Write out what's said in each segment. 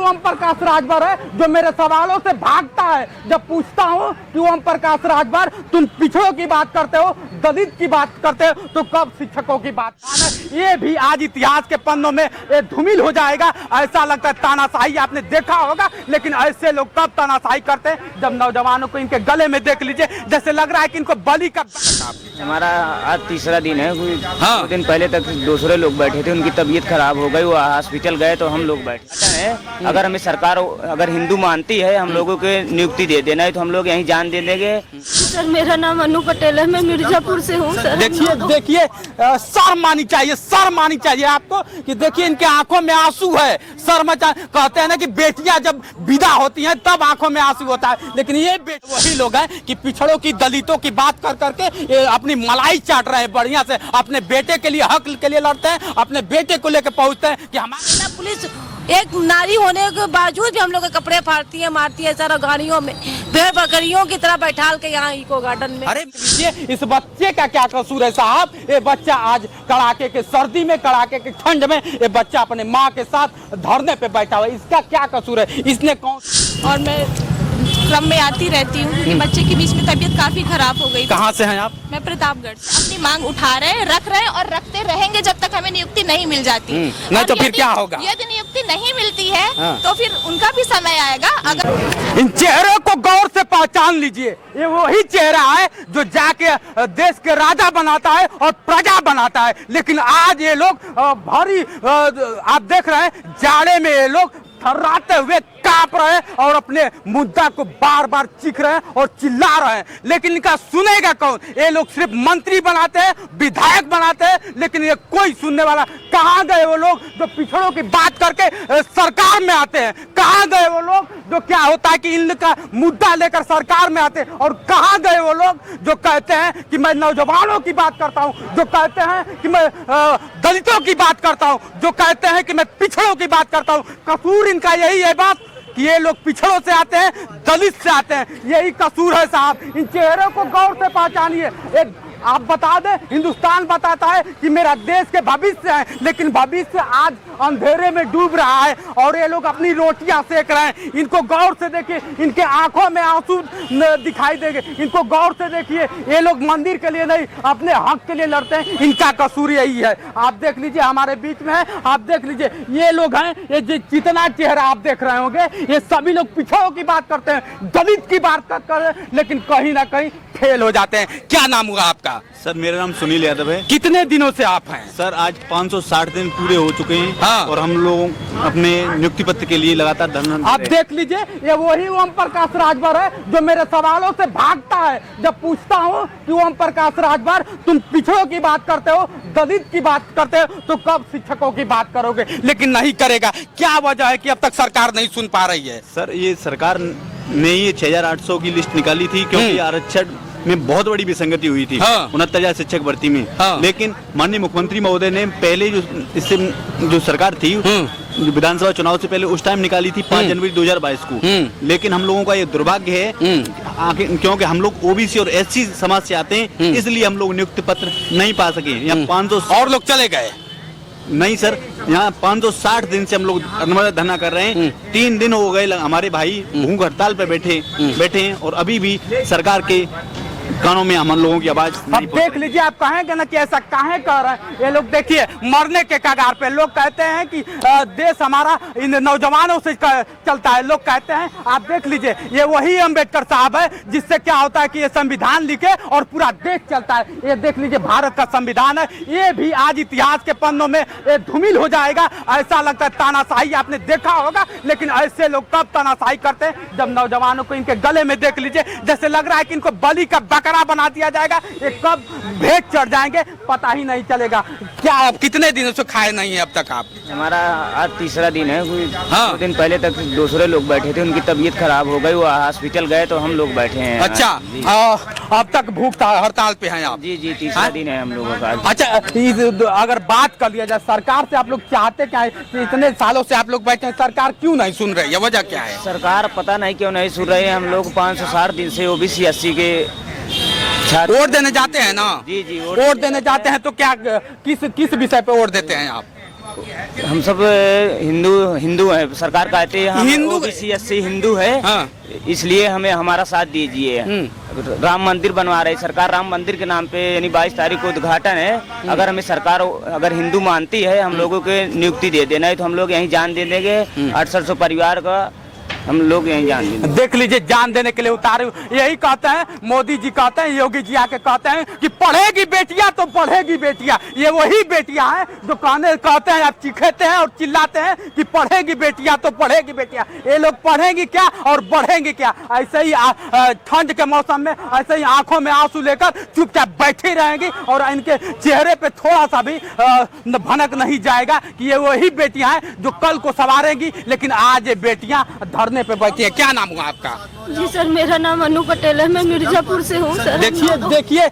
ओम प्रकाश राजभर है जो मेरे सवालों से भागता है। जब पूछता हूँ कि ओम प्रकाश राजभर तुम पिछड़ों की बात करते हो, दलित की बात करते हो, तो कब शिक्षकों की बात? ये भी आज इतिहास के पन्नों में धूमिल हो जाएगा। ऐसा लगता है तानाशाही आपने देखा होगा, लेकिन ऐसे लोग कब तानाशाही करते हैं जब नौजवानों को इनके गले में देख लीजिए, जैसे लग रहा है कि इनको बलि का। हमारा आज तीसरा दिन है। हाँ। 2 दिन पहले तक दूसरे लोग बैठे थे, उनकी तबीयत खराब हो गई, वो हॉस्पिटल गए तो हम लोग बैठे हैं। अगर हमें सरकार अगर हिंदू मानती है हम लोगों के नियुक्ति दे देना है तो हम लोग यहीं जान दे देंगे। सर मेरा नाम अनु पटेल है, मैं मिर्जापुर से हूँ सर। देखिए शर्म आनी चाहिए, शर्म आनी चाहिए आपको कि देखिए इनके आंखों में आंसू है। शर्म कहते हैं ना कि बेटियां जब विदा होती हैं तब आंखों में आंसू होता है, लेकिन ये वही लोग हैं कि पिछड़ों की दलितों की बात कर करके अपनी मलाई चाट रहे हैं। बढ़िया से अपने बेटे के लिए हक के लिए लड़ते हैं, अपने बेटे को लेकर पहुंचते हैं कि हमारे पुलिस एक नारी होने के बावजूद भी हम लोग के कपड़े फाड़ती है, मारती है सर। गाड़ियों में भेड़ बकरियों की तरह बैठाल के यहाँ इको गार्डन में। अरे इस बच्चे का क्या कसूर है साहब? ये बच्चा आज कड़ाके के सर्दी में, कड़ाके के ठंड में ये बच्चा अपने माँ के साथ धरने पे बैठा हुआ है, इसका क्या कसूर है? इसने कौन? और मैं क्रम में आती रहती हूँ क्योंकि बच्चे के बीच में तबीयत काफी खराब हो गई। कहाँ से हैं आप? मैं प्रतापगढ़ से। अपनी मांग उठा रहे हैं, रख रहे हैं और रखते रहेंगे जब तक हमें नियुक्ति नहीं मिल जाती। नहीं तो फिर क्या होगा? यदि नियुक्ति नहीं मिलती है तो फिर उनका भी समय आएगा। अगर इन चेहरों को गौर से पहचान लीजिए, ये वही चेहरा है जो जाके देश के राजा बनाता है और प्रजा बनाता है, लेकिन आज ये लोग भारी आप देख रहे हैं जाड़े में ये लोग थर्राते हुए कांप रहे हैं और अपने मुद्दा को बार बार चीख रहे हैं और चिल्ला रहे हैं, लेकिन इनका सुनेगा कौन? ये लोग सिर्फ मंत्री बनाते हैं, विधायक बनाते हैं, लेकिन ये कोई सुनने वाला। कहाँ गए वो लोग जो पिछड़ों की बात करके सरकार में आते हैं? कहाँ गए वो लोग जो क्या होता है कि इनका मुद्दा लेकर सरकार में आते हैं? और कहाँ गए वो लोग जो कहते हैं कि मैं नौजवानों की बात करता हूँ, जो कहते हैं कि मैं दलितों की बात करता हूँ, जो कहते हैं कि मैं पिछड़ों की बात करता हूँ? कसूर इनका यही है बात कि ये लोग पिछड़ों से आते हैं, दलित से आते हैं, यही कसूर है साहब। इन चेहरों को गौर से पहचानिए। एक आप बता दें, हिंदुस्तान बताता है कि मेरा देश के भविष्य है, लेकिन भविष्य आज अंधेरे में डूब रहा है और ये लोग अपनी रोटियां सेक रहे हैं। इनको गौर से देखिए, इनके आंखों में आंसू दिखाई देंगे। इनको गौर से देखिए, ये लोग मंदिर के लिए नहीं अपने हक के लिए लड़ते हैं। इनका कसूर यही है। आप देख लीजिए हमारे बीच में है, आप देख लीजिए ये लोग हैं, ये जितना चेहरा आप देख रहे होंगे ये सभी लोग पिछड़ों की बात करते हैं, दलित की बात करते हैं, लेकिन कहीं ना कहीं फेल हो जाते हैं। क्या नाम हुआ आपका? सर मेरा नाम सुनील यादव है। कितने दिनों से आप हैं? सर आज 560 दिन पूरे हो चुके हैं। हाँ। और हम लोग अपने नियुक्ति पत्र के लिए लगातार धरना। आप देख लीजिए ये वही ओम प्रकाश राजभर है जो मेरे सवालों से भागता है। जब पूछता हूँ कि ओम प्रकाश राजभर तुम पिछड़ों की बात करते हो, दलित की बात करते हो, तो कब शिक्षकों की बात करोगे? लेकिन नहीं करेगा। क्या वजह है कि अब तक सरकार नहीं सुन पा रही है? सर ये सरकार ने ये 6800 की लिस्ट निकाली थी क्योंकि आरक्षण में बहुत बड़ी विसंगति हुई थी। हाँ। 69,000 शिक्षक भर्ती में। हाँ। लेकिन माननीय मुख्यमंत्री महोदय ने पहले जो सरकार थी जो विधानसभा चुनाव से पहले उस टाइम निकाली थी 5 जनवरी 2022 को। लेकिन हम लोगों का ये दुर्भाग्य है क्योंकि हम लोग ओबीसी और एससी समाज से आते हैं, इसलिए हम लोग नियुक्ति पत्र नहीं पा सके। यहाँ 500 और लोग चले गए। नहीं सर, यहाँ 560 दिन से हम लोग धरना कर रहे हैं। 3 दिन हो गए हमारे भाई भूख हड़ताल पे बैठे हैं और अभी भी सरकार के कानों में हम लोगों की आवाज अब देख लीजिए, आप कहेंगे ना कि ऐसा काहे कर रहे हैं ये लोग? देखिए मरने के कगार पे लोग कहते हैं कि देश हमारा इन नौजवानों से चलता है। लोग कहते हैं, आप देख लीजिए ये वही अम्बेडकर साहब है जिससे क्या होता है कि ये संविधान लिखे और पूरा देश चलता है। ये देख लीजिए भारत का संविधान है, ये भी आज इतिहास के पन्नों में धूमिल हो जाएगा। ऐसा लगता है तानाशाही आपने देखा होगा, लेकिन ऐसे लोग कब तानाशाही करते हैं जब नौजवानों को इनके गले में देख लीजिए, जैसे लग रहा है कि इनको बलि का बकरा बना दिया जाएगा। ये कब भेंट चढ़ जाएंगे पता ही नहीं चलेगा। क्या आप कितने दिनों से खाए नहीं है अब तक आप? हमारा आज तीसरा दिन है। हाँ। 2 दिन पहले तक दूसरे लोग बैठे थे, उनकी तबीयत खराब हो गई, वो हॉस्पिटल गए तो हम लोग बैठे हैं। अच्छा, अब तक भूख हड़ताल पे हैं आप? जी तीसरा दिन है हम लोगों का। अच्छा, अगर बात कर लिया जाए सरकार से, आप लोग चाहते क्या है? इतने सालों से आप लोग बैठे हैं, सरकार क्यों नहीं सुन रही है? वजह क्या है? सरकार पता नहीं क्यों नहीं सुन रही है। हम लोग 560 दिन से ओबीसी एससी के वोट देने जाते हैं ना? जी वोट देने जाते हैं तो क्या किस विषय पे वोट देते हैं आप? हम सब हिंदू हैं। सरकार कहती है हम हिंदू- ओबीसी एससी हिंदू है, हाँ। इसलिए हमें हमारा साथ दीजिए। राम मंदिर बनवा रही सरकार, राम मंदिर के नाम पे यानी 22 तारीख को उद्घाटन है। अगर हमें सरकार अगर हिंदू मानती है, हम लोगों के नियुक्ति दे देना है तो हम लोग यहीं जान दे देंगे। 800 परिवार का हम लोग यहीं जान देंगे। देख लीजिए, जान देने के लिए उतारे। यही कहते हैं मोदी जी, कहते हैं योगी जी आके कहते हैं कि पढ़ेगी बेटियां तो पढ़ेगी बेटियां। ये वही बेटियां हैं जो कहते हैं, आप चिखाते हैं और चिल्लाते हैं कि पढ़ेगी बेटियां तो पढ़ेगी बेटियां। ये लोग पढ़ेंगी क्या और बढ़ेंगी क्या? ऐसे ही ठंड के मौसम में ऐसे ही आंखों में आंसू लेकर चुपचाप बैठी रहेंगी और इनके चेहरे पे थोड़ा सा भी भनक नहीं जाएगा कि ये वही बेटियां हैं जो कल को सवारेंगी। लेकिन आज ये बेटियां धरने पे बैठी है। क्या नाम हुआ आपका? जी सर, मेरा नाम अनु पटेल है, मैं मिर्जापुर से हूँ सर। देखिए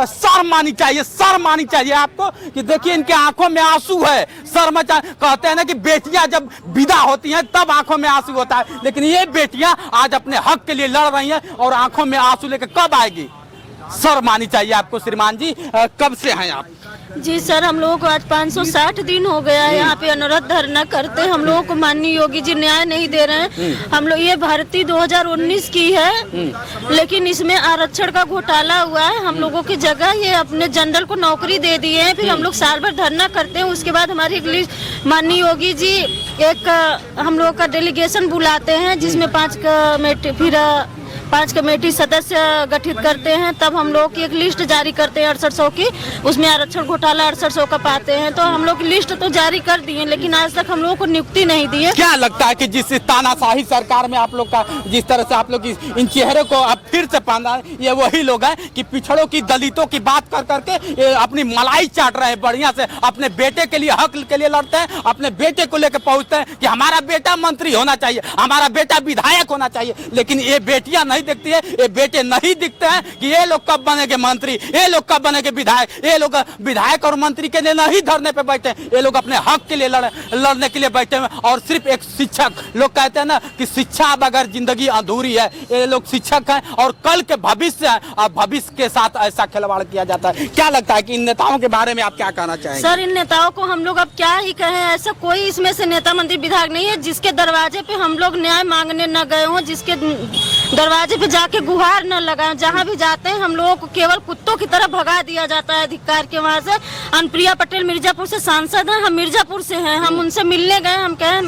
शर्म आनी चाहिए, शर्म आनी चाहिए आपको कि देखिए इनके आंखों में आंसू है। शर्म कहते हैं ना कि बेटियां जब विदा होती हैं तब आंखों में आंसू होता है, लेकिन ये बेटियां आज अपने हक के लिए लड़ रही हैं और आंखों में आंसू लेकर कब आएगी? शर्म आनी चाहिए आपको। श्रीमान जी, कब से हैं आप? जी सर, हम लोगों को आज 560 दिन हो गया है यहाँ पे अनुरोध धरना करते। हम लोगों को माननीय योगी जी न्याय नहीं दे रहे हैं। हम लोग ये भर्ती 2019 की है, लेकिन इसमें आरक्षण का घोटाला हुआ है। हम लोगों की जगह ये अपने जनरल को नौकरी दे दी है। फिर हम लोग साल भर धरना करते हैं, उसके बाद हमारी एक लिस्ट माननीय योगी जी एक हम लोग का डेलीगेशन बुलाते हैं, जिसमें 5 कमेटी सदस्य गठित करते हैं। तब हम लोग की एक लिस्ट जारी करते हैं 6800 की, उसमें आरक्षण घोटाला 6800 का पाते हैं। तो हम लोग की लिस्ट तो जारी कर दिए, लेकिन आज तक हम लोगों को नियुक्ति नहीं दी है। क्या लगता है कि जिस तानाशाही सरकार में आप लोग का जिस तरह से आप लोग इन चेहरे को अब फिर से पाना, ये वही लोग हैं कि पिछड़ों की, दलितों की बात कर करके ये अपनी मलाई चाट रहे हैं बढ़िया से। अपने बेटे के लिए, हक के लिए लड़ते हैं, अपने बेटे को लेकर पहुंचते हैं कि हमारा बेटा मंत्री होना चाहिए, हमारा बेटा विधायक होना चाहिए। लेकिन ये बेटियां नहीं दिखती है, ये बेटे नहीं दिखते हैं कि ये लोग कब बनेंगे मंत्री, ये लोग कब बनेंगे विधायक। ये लोग विधायक और मंत्री के लिए नहीं धरने पे बैठे, ये लोग अपने हक के लिए लड़ने के लिए बैठे हैं। और सिर्फ एक शिक्षक, लोग कहते हैं ना कि शिक्षा बगैर जिंदगी अधूरी है। ये लोग शिक्षक हैं और कल के भविष्य है, और भविष्य के साथ ऐसा खिलवाड़ किया जाता है। क्या लगता है कि इन नेताओं के बारे में आप क्या कहना चाहेंगे? सर, इन नेताओं को हम लोग अब क्या ही कहें। ऐसा कोई इसमें से नेता मंत्री विधायक नहीं है जिसके दरवाजे पे हम लोग न्याय मांगने न गए हों, जिसके दरवाजे पे जाके गुहार न लगाएं। जहाँ भी जाते हैं हम लोगों को केवल कुत्तों की तरह भगा दिया जाता है अधिकार के वहाँ से। अनुप्रिया पटेल मिर्जापुर से सांसद हैं, हम मिर्जापुर से हैं। हम उनसे मिलने गए, हम कहे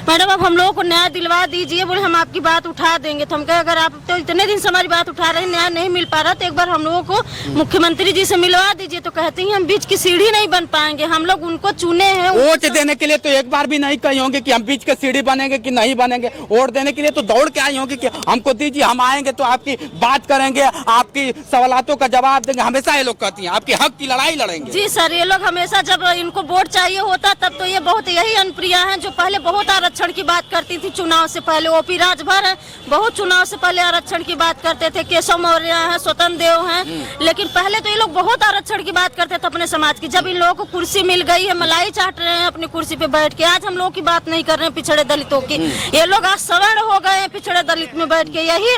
मैडम अब हम लोगों को न्याय दिलवा दीजिए। बोले हम आपकी बात उठा देंगे। तो हम कहे अगर आप तो इतने दिन से हमारी बात उठा रहे हैं, न्याय नहीं मिल पा रहा, तो एक बार हम लोगों को मुख्यमंत्री जी से मिलवा दीजिए। तो कहते हैं हम बीच की सीढ़ी नहीं बन पाएंगे, हम लोग उनको चुने हैं। वोट देने के लिए तो एक बार भी नहीं कही होंगे कि हम बीच के सीढ़ी बनेंगे कि नहीं बनेंगे। वोट देने के लिए तो दौड़ के आई होंगे कि हमको दीजिए, हम आएंगे तो आपकी बात करेंगे, आपकी सवालों का जवाब देंगे। हमेशा ये लोग कहती हैं आपके हक की लड़ाई लड़ेंगे। जी सर, ये लोग हमेशा जब इनको वोट चाहिए होता तब तो ये बहुत यही अनुप्रिया हैं जो पहले बहुत आरक्षण की बात करती थी। चुनाव से पहले ओपी राजभर है, बहुत चुनाव से पहले आरक्षण की बात करते थे। केशव मौर्य हैं, स्वतंत्र देव हैं, लेकिन पहले तो ये लोग बहुत आरक्षण की बात करते थे अपने समाज की। जब इन लोगों को कुर्सी मिल गई है, मलाई चाट रहे हैं अपनी कुर्सी पे बैठ के। आज हम लोगों की बात नहीं कर रहे हैं पिछड़े दलितों की, ये लोग आज सवर्ण हो गए हैं पिछड़े दलित में बैठ के। यही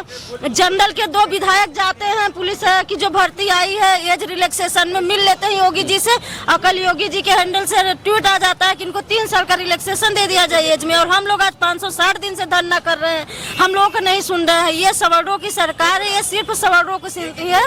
जनरल के 2 विधायक जाते हैं पुलिस की जो भर्ती आई है एज रिलैक्सेशन में, मिल लेते हैं योगी जी से। अकल योगी जी के हैंडल से ट्वीट आ जाता है कि इनको 3 साल का रिलैक्सेशन दे दिया जाए एज में। और हम लोग आज 560 दिन से धरना कर रहे हैं, हम लोगों को नहीं सुन रहे हैं। ये सवर्णों की सरकार है, ये सिर्फ सवर्णों को सुनती है।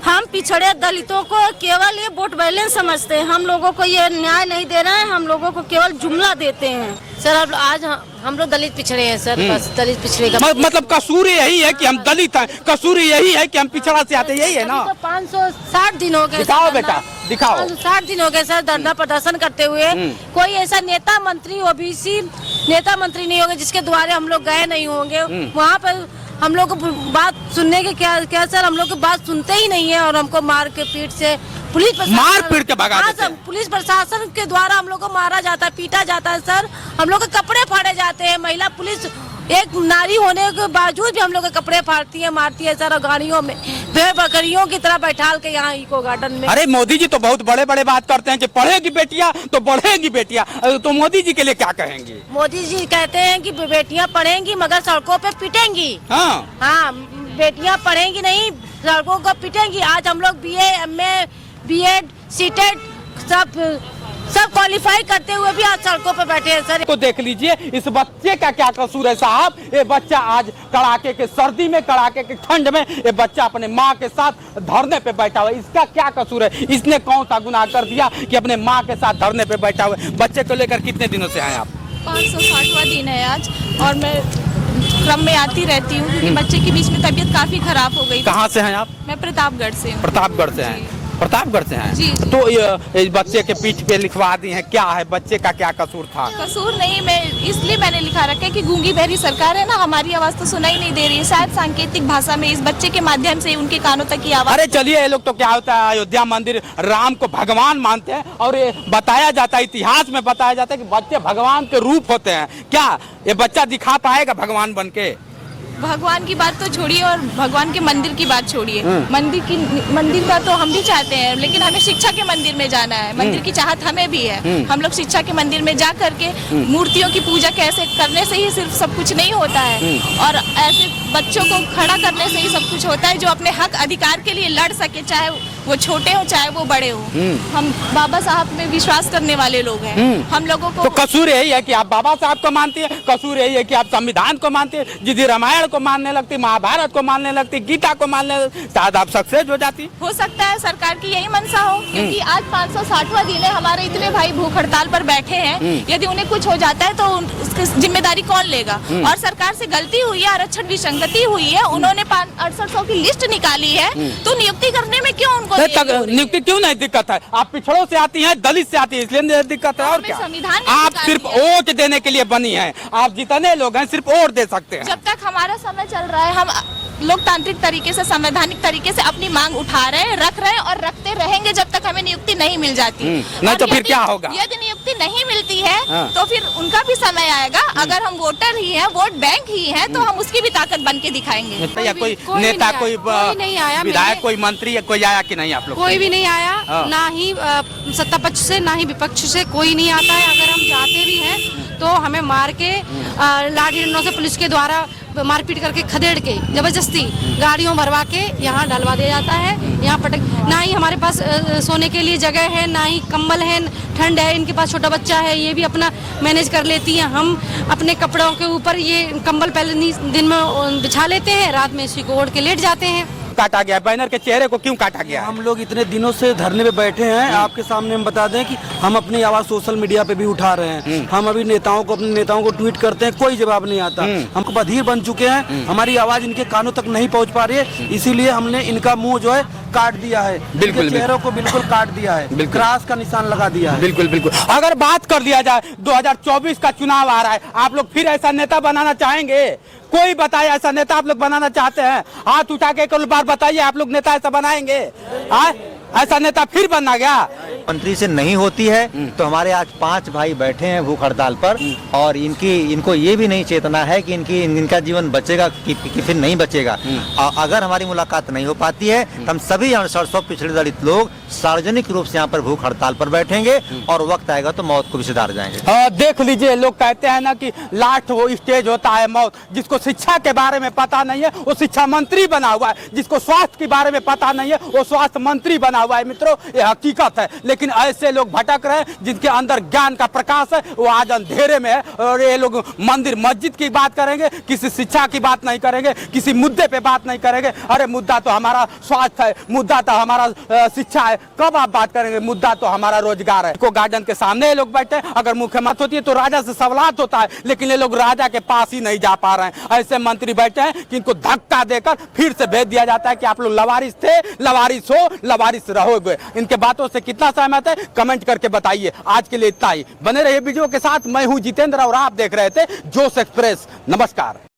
हम पिछड़े दलितों को केवल ये वोट बैलेंस समझते हैं, हम लोगों को ये न्याय नहीं दे रहे हैं, हम लोगों को केवल जुमला देते हैं। सर अब आज हम लोग दलित पिछड़े हैं सर, बस दलित पिछड़े का मतलब कसूर यही है कि हम दलित हैं, कसूर यही है कि हम पिछड़ा से आते, यही है ना। तो 560 दिन हो गए। दिखाओ बेटा, दिखाओ। 560 दिन हो गए सर धरना प्रदर्शन करते हुए। कोई ऐसा नेता मंत्री ओबीसी नेता मंत्री नहीं होंगे जिसके द्वारा हम लोग गए नहीं होंगे। वहाँ पर हम लोग को बात सुनने के क्या सर, हम लोग की बात सुनते ही नहीं है और हमको मार के पीट से मार पीट के भगा देते हैं। पुलिस प्रशासन के द्वारा हम लोग को मारा जाता है, पीटा जाता है सर। हम लोग के कपड़े फाड़े जाते हैं। महिला पुलिस एक नारी होने के बावजूद भी हम लोग के कपड़े फाड़ती है, मारती है सर। और गाड़ियों में भेड़ बकरियों की तरह बैठाल के यहाँ इको गार्डन में। अरे मोदी जी तो बहुत बड़े बड़े बात करते हैं कि पढ़ेगी बेटियां तो बढ़ेगी बेटियां, तो मोदी जी के लिए क्या कहेंगे? मोदी जी कहते हैं कि बेटियां पढ़ेंगी मगर सड़कों पे पिटेंगी। हाँ, बेटियां पढ़ेंगी नहीं, सड़कों को पिटेंगी। आज हम लोग BA, MA, B.Ed, C.Ted सब सब क्वालिफाई करते हुए भी आज सड़कों पे बैठे हैं सर। तो देख लीजिए इस बच्चे का क्या कसूर है साहब। ये बच्चा आज कड़ाके के सर्दी में, कड़ाके के ठंड में ये बच्चा अपने माँ के साथ धरने पे बैठा हुआ है। इसका क्या कसूर है? इसने कौन सा गुनाह कर दिया कि अपने माँ के साथ धरने पे बैठा हुआ है? बच्चे को लेकर कितने दिनों से आए आप? 560वां दिन है आज और मैं क्रम में आती रहती हूँ क्योंकि बच्चे के बीच में तबीयत काफी खराब हो गई। कहाँ से हैं आप? मैं प्रतापगढ़ से हूँ। प्रतापगढ़ से हैं। प्रतापगढ़ से हैं। जी। तो ये बच्चे के पीठ पे लिखवा दी हैं, क्या है बच्चे का क्या कसूर था? कसूर नहीं, मैं इसलिए मैंने लिखा रखा है कि गूंगी बहरी सरकार है ना, हमारी आवाज तो सुनाई नहीं दे रही है। शायद सांकेतिक भाषा में इस बच्चे के माध्यम से उनके कानों तक की आवाज। अरे चलिए, ये लोग तो क्या होता है अयोध्या मंदिर राम को भगवान मानते हैं और ये बताया जाता है, इतिहास में बताया जाता है कि बच्चे भगवान के रूप होते हैं। क्या ये बच्चा दिखा पाएगा भगवान बन के? भगवान की बात तो छोड़िए और भगवान के मंदिर की बात छोड़िए। मंदिर का तो हम भी चाहते हैं, लेकिन हमें शिक्षा के मंदिर में जाना है। मंदिर की चाहत हमें भी है। हम लोग शिक्षा के मंदिर में जा करके मूर्तियों की पूजा कैसे करने से ही सिर्फ सब कुछ नहीं होता है, और ऐसे बच्चों को खड़ा करने से ही सब कुछ होता है जो अपने हक अधिकार के लिए लड़ सके, चाहे वो छोटे हो चाहे वो बड़े हो। हम बाबा साहब में विश्वास करने वाले लोग हैं। हम लोगों को तो कसूर यही है कि आप बाबा साहब को मानती है, कसूर यही है कि आप संविधान को मानती है। जिस रामायण को मानने लगती, महाभारत को मानने लगती, गीता को मानने लगती, शायद आप सक्सेस हो जाती। हो सकता है सरकार की यही मंशा हो, क्योंकि आज 560वां दिन है, हमारे इतने भाई भूख हड़ताल पर बैठे हैं। यदि उन्हें कुछ हो जाता है तो उसकी जिम्मेदारी कौन लेगा? और सरकार से गलती हुई है, आरक्षण विसंगति हुई है। उन्होंने 6800 की लिस्ट निकाली है, तो नियुक्ति करने में क्यों उनको नियुक्ति क्यों नहीं दिक्कत है? आप पिछड़ों से आती हैं, दलित से आती है, इसलिए दिक्कत है। और क्या संविधान आप सिर्फ वोट देने के लिए बनी है? आप जितने लोग हैं सिर्फ वोट दे सकते हैं। जब तक हमारा समय चल रहा है, हम लोकतांत्रिक तरीके से, संवैधानिक तरीके से अपनी मांग उठा रहे हैं, रख रहे हैं और रखते रहेंगे जब तक हमें नियुक्ति नहीं मिल जाती। नहीं तो फिर क्या होगा? यदि नियुक्ति नहीं मिलती है तो फिर उनका भी समय आएगा। अगर हम वोटर ही हैं, वोट बैंक ही हैं, तो हम उसकी भी ताकत बन के दिखाएंगे। या कोई नेता, कोई नहीं आया, विधायक, कोई मंत्री, कोई आया कि नहीं? आप लोग कोई भी नहीं आया, ना ही सत्ता पक्ष से ना ही विपक्ष से कोई नहीं आता है। अगर हम जाते भी हैं तो हमें मार के लाठी डंडों से पुलिस के द्वारा मारपीट करके खदेड़ के जबरदस्ती गाड़ियों भरवा के यहाँ डलवा दिया जाता है। यहाँ पटक, ना ही हमारे पास सोने के लिए जगह है, ना ही कंबल है, ठंड है, इनके पास छोटा बच्चा है, ये भी अपना मैनेज कर लेती हैं। हम अपने कपड़ों के ऊपर ये कंबल पहले दिन में बिछा लेते हैं, रात में इसी को ओढ़ के लेट जाते हैं। काटा गया बैनर के चेहरे को क्यों काटा गया? हम लोग इतने दिनों से धरने पे बैठे हैं, आपके सामने हम बता दें कि हम अपनी आवाज सोशल मीडिया पे भी उठा रहे हैं। हम अभी अपने नेताओं को ट्वीट करते हैं, कोई जवाब नहीं आता। हम बधिर बन चुके हैं, हमारी आवाज इनके कानों तक नहीं पहुंच पा रही है, इसीलिए हमने इनका मुंह जो है काट दिया है, बिल्कुल चेहरों को बिल्कुल काट दिया है, क्रॉस का निशान लगा दिया है। बिल्कुल बिल्कुल। अगर बात कर लिया जाए 2024 का चुनाव आ रहा है, आप लोग फिर ऐसा नेता बनाना चाहेंगे? कोई बताए ऐसा नेता आप लोग बनाना चाहते हैं? हाथ उठा के एक बार बताइए, आप लोग नेता ऐसा बनाएंगे? ऐसा नेता फिर बनना गया? मंत्री से नहीं होती है तो हमारे आज 5 भाई बैठे हैं भूख हड़ताल पर, और इनको ये भी नहीं चेतना है कि इनका जीवन बचेगा कि फिर नहीं बचेगा। अगर हमारी मुलाकात नहीं हो पाती है तो हम सभी 6800 पिछड़े दलित लोग सार्वजनिक रूप से यहाँ पर भूख हड़ताल पर बैठेंगे, और वक्त आएगा तो मौत को भी सिधार जाएंगे। देख लीजिए, लोग कहते हैं ना कि लास्ट वो स्टेज होता है मौत। जिसको शिक्षा के बारे में पता नहीं है वो शिक्षा मंत्री बना हुआ है, जिसको स्वास्थ्य के बारे में पता नहीं है वो स्वास्थ्य मंत्री बना हुआ है। मित्रों, ये हकीकत है। लेकिन ऐसे लोग भटक रहे हैं जिनके अंदर ज्ञान का प्रकाश है, वो आज अंधेरे में है। और ये लोग मंदिर मस्जिद की बात करेंगे, किसी शिक्षा की बात नहीं करेंगे, किसी मुद्दे पे बात नहीं करेंगे। अरे मुद्दा तो हमारा स्वास्थ्य है, मुद्दा तो हमारा शिक्षा है, कब आप बात करेंगे? मुद्दा तो हमारा रोजगार है। को गार्डन के सामने ये लोग बैठे, अगर मुख्यमंत्री होती है तो राजा से सवालात होता है, लेकिन ये लोग राजा के पास ही नहीं जा पा रहे हैं। ऐसे मंत्री बैठे हैं कि इनको धक्का देकर फिर से भेज दिया जाता है कि आप लोग लवारिस थे, लवारिस हो, लवारिस रहोगे। इनके बातों से कितना सहमत है कमेंट करके बताइए। आज के लिए इतना ही। बने रहिए वीडियो के साथ। मैं हूं जितेंद्र और आप देख रहे थे जोश एक्सप्रेस। नमस्कार।